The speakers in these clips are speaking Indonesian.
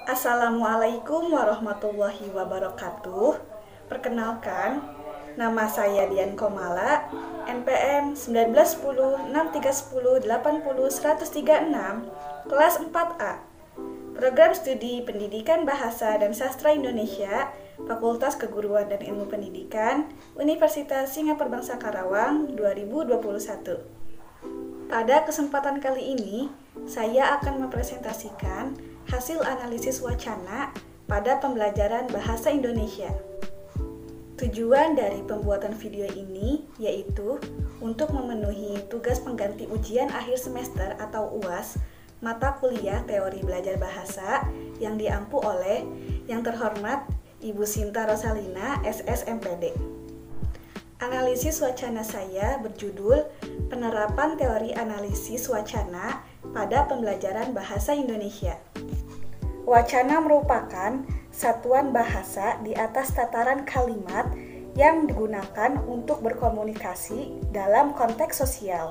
Assalamualaikum warahmatullahi wabarakatuh. Perkenalkan, nama saya Dian Komala, NPM 19106310800136, kelas 4A. Program Studi Pendidikan Bahasa dan Sastra Indonesia, Fakultas Keguruan dan Ilmu Pendidikan, Universitas Singapura Bangsa Karawang 2021. Pada kesempatan kali ini, saya akan mempresentasikan hasil analisis wacana pada pembelajaran bahasa Indonesia. Tujuan dari pembuatan video ini yaitu untuk memenuhi tugas pengganti ujian akhir semester atau UAS mata kuliah teori belajar bahasa yang diampu oleh yang terhormat Ibu Sinta Rosalina, SSMPD. Analisis wacana saya berjudul Penerapan Teori Analisis Wacana pada Pembelajaran Bahasa Indonesia. Wacana merupakan satuan bahasa di atas tataran kalimat yang digunakan untuk berkomunikasi dalam konteks sosial.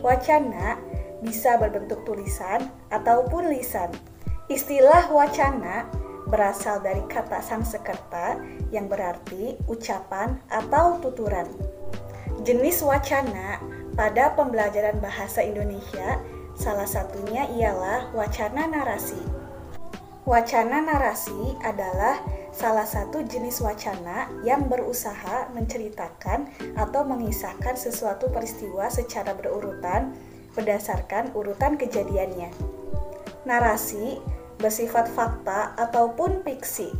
Wacana bisa berbentuk tulisan ataupun lisan. Istilah wacana berasal dari kata Sanskerta yang berarti ucapan atau tuturan. Jenis wacana pada pembelajaran bahasa Indonesia salah satunya ialah wacana narasi. Wacana narasi adalah salah satu jenis wacana yang berusaha menceritakan atau mengisahkan sesuatu peristiwa secara berurutan berdasarkan urutan kejadiannya. Narasi bersifat fakta ataupun fiksi.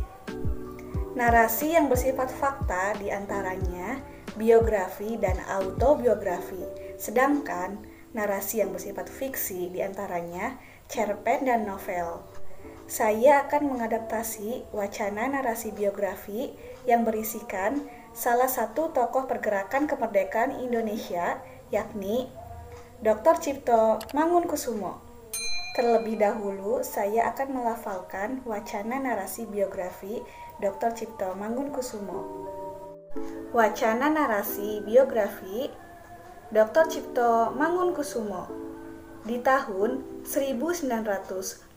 Narasi yang bersifat fakta diantaranya biografi dan autobiografi, sedangkan narasi yang bersifat fiksi diantaranya cerpen dan novel. Saya akan mengadaptasi wacana narasi biografi yang berisikan salah satu tokoh pergerakan kemerdekaan Indonesia, yakni Dr. Tjipto Mangunkusumo. Terlebih dahulu, saya akan melafalkan wacana narasi biografi Dr. Tjipto Mangunkusumo. Wacana narasi biografi Dr. Tjipto Mangunkusumo. Di tahun 1927,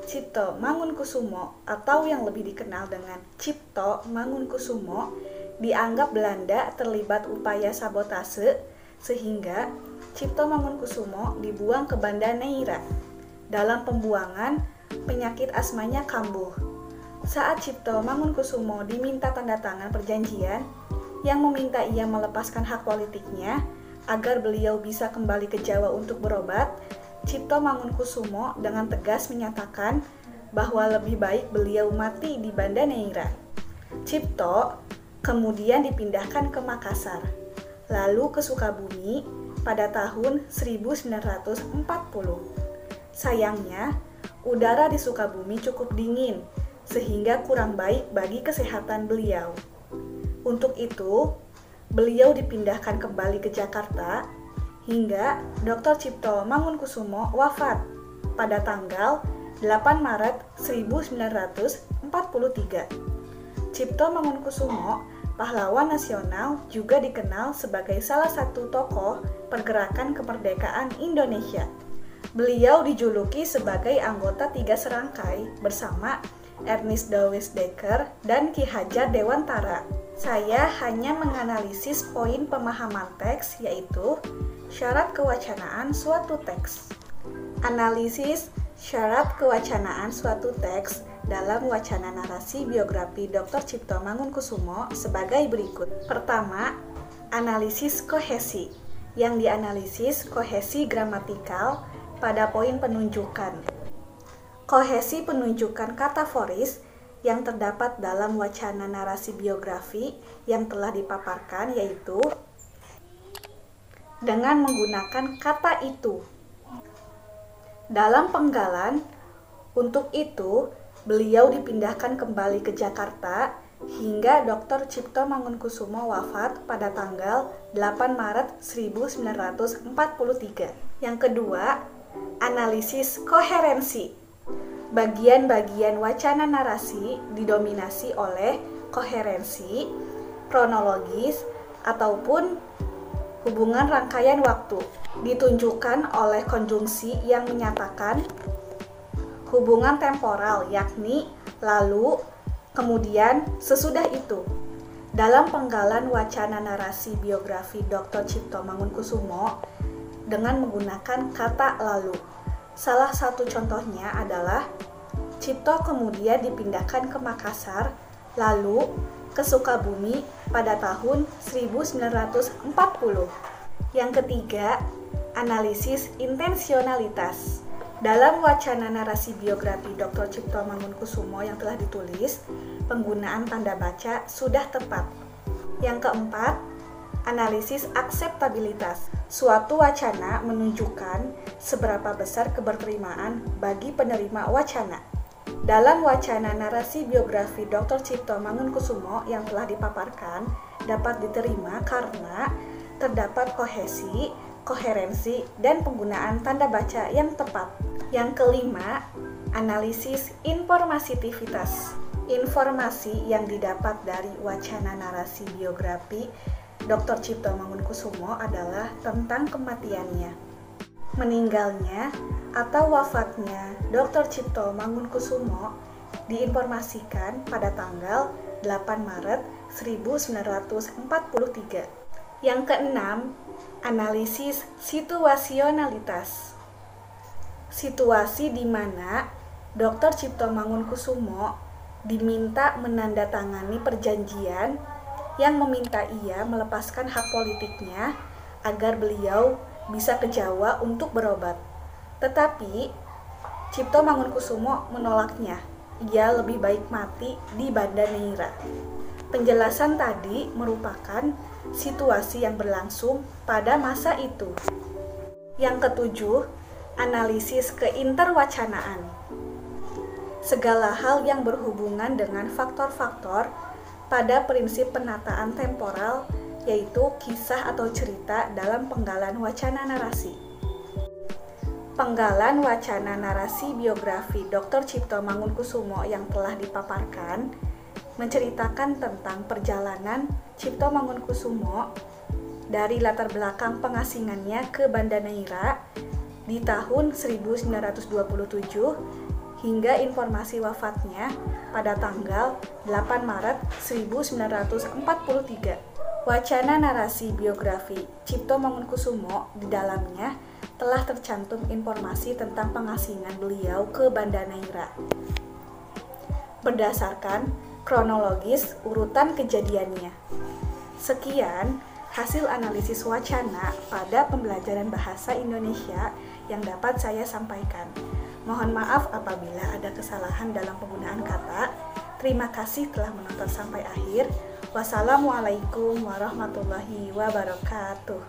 Tjipto Mangunkusumo atau yang lebih dikenal dengan Tjipto Mangunkusumo dianggap Belanda terlibat upaya sabotase sehingga Tjipto Mangunkusumo dibuang ke Banda Neira. Dalam pembuangan, penyakit asmanya kambuh. Saat Tjipto Mangunkusumo diminta tanda tangan perjanjian yang meminta ia melepaskan hak politiknya agar beliau bisa kembali ke Jawa untuk berobat, Tjipto Mangunkusumo dengan tegas menyatakan bahwa lebih baik beliau mati di Banda Neira. Tjipto kemudian dipindahkan ke Makassar, lalu ke Sukabumi pada tahun 1940. Sayangnya, udara di Sukabumi cukup dingin, sehingga kurang baik bagi kesehatan beliau. Untuk itu, beliau dipindahkan kembali ke Jakarta hingga Dr. Tjipto Mangunkusumo wafat pada tanggal 8 Maret 1943. Tjipto Mangunkusumo, pahlawan nasional, juga dikenal sebagai salah satu tokoh pergerakan kemerdekaan Indonesia. Beliau dijuluki sebagai anggota Tiga Serangkai bersama Ernest Dawes Dekker dan Ki Hajar Dewantara. Saya hanya menganalisis poin pemahaman teks, yaitu syarat kewacanaan suatu teks. Analisis syarat kewacanaan suatu teks dalam wacana narasi biografi Dr. Tjipto Mangunkusumo sebagai berikut. Pertama, analisis kohesi. Yang dianalisis kohesi gramatikal pada poin penunjukan. Kohesi penunjukan kataforis yang terdapat dalam wacana narasi biografi yang telah dipaparkan yaitu dengan menggunakan kata itu. Dalam penggalan, untuk itu beliau dipindahkan kembali ke Jakarta hingga Dr. Tjipto Mangunkusumo wafat pada tanggal 8 Maret 1943. Yang kedua, analisis koherensi. Bagian-bagian wacana narasi didominasi oleh koherensi, kronologis, ataupun hubungan rangkaian waktu. Ditunjukkan oleh konjungsi yang menyatakan hubungan temporal, yakni lalu, kemudian, sesudah itu. Dalam penggalan wacana narasi biografi Dr. Cipto Mangunkusumo dengan menggunakan kata lalu. Salah satu contohnya adalah Cipto kemudian dipindahkan ke Makassar, lalu ke Sukabumi pada tahun 1940. Yang ketiga, analisis intensionalitas. Dalam wacana narasi biografi Dr. Cipto Mangunkusumo yang telah ditulis, penggunaan tanda baca sudah tepat. Yang keempat, analisis akseptabilitas. Suatu wacana menunjukkan seberapa besar keberterimaan bagi penerima wacana. Dalam wacana narasi biografi Dr. Cipto Mangunkusumo yang telah dipaparkan dapat diterima karena terdapat kohesi, koherensi, dan penggunaan tanda baca yang tepat. Yang kelima, analisis informasitivitas. Informasi yang didapat dari wacana narasi biografi Dr. Cipto Mangunkusumo adalah tentang kematiannya, meninggalnya, atau wafatnya Dr. Cipto Mangunkusumo diinformasikan pada tanggal 8 Maret 1943. Yang keenam, analisis situasionalitas. Situasi di mana Dr. Cipto Mangunkusumo diminta menandatangani perjanjian yang meminta ia melepaskan hak politiknya agar beliau bisa ke Jawa untuk berobat. Tetapi Cipto Mangunkusumo menolaknya. Ia lebih baik mati di Banda Neira. Penjelasan tadi merupakan situasi yang berlangsung pada masa itu. Yang ketujuh, analisis keinterwacanaan. Segala hal yang berhubungan dengan faktor-faktor pada prinsip penataan temporal, yaitu kisah atau cerita dalam penggalan wacana narasi. Penggalan wacana narasi biografi Dr. Cipto Mangunkusumo yang telah dipaparkan menceritakan tentang perjalanan Cipto Mangunkusumo dari latar belakang pengasingannya ke Banda Neira di tahun 1927 hingga informasi wafatnya pada tanggal 8 Maret 1943. Wacana narasi biografi Cipto Mangunkusumo di dalamnya telah tercantum informasi tentang pengasingan beliau ke Banda Neira berdasarkan kronologis urutan kejadiannya. Sekian hasil analisis wacana pada pembelajaran bahasa Indonesia yang dapat saya sampaikan. Mohon maaf apabila ada kesalahan dalam penggunaan kata. Terima kasih telah menonton sampai akhir. Wassalamualaikum warahmatullahi wabarakatuh.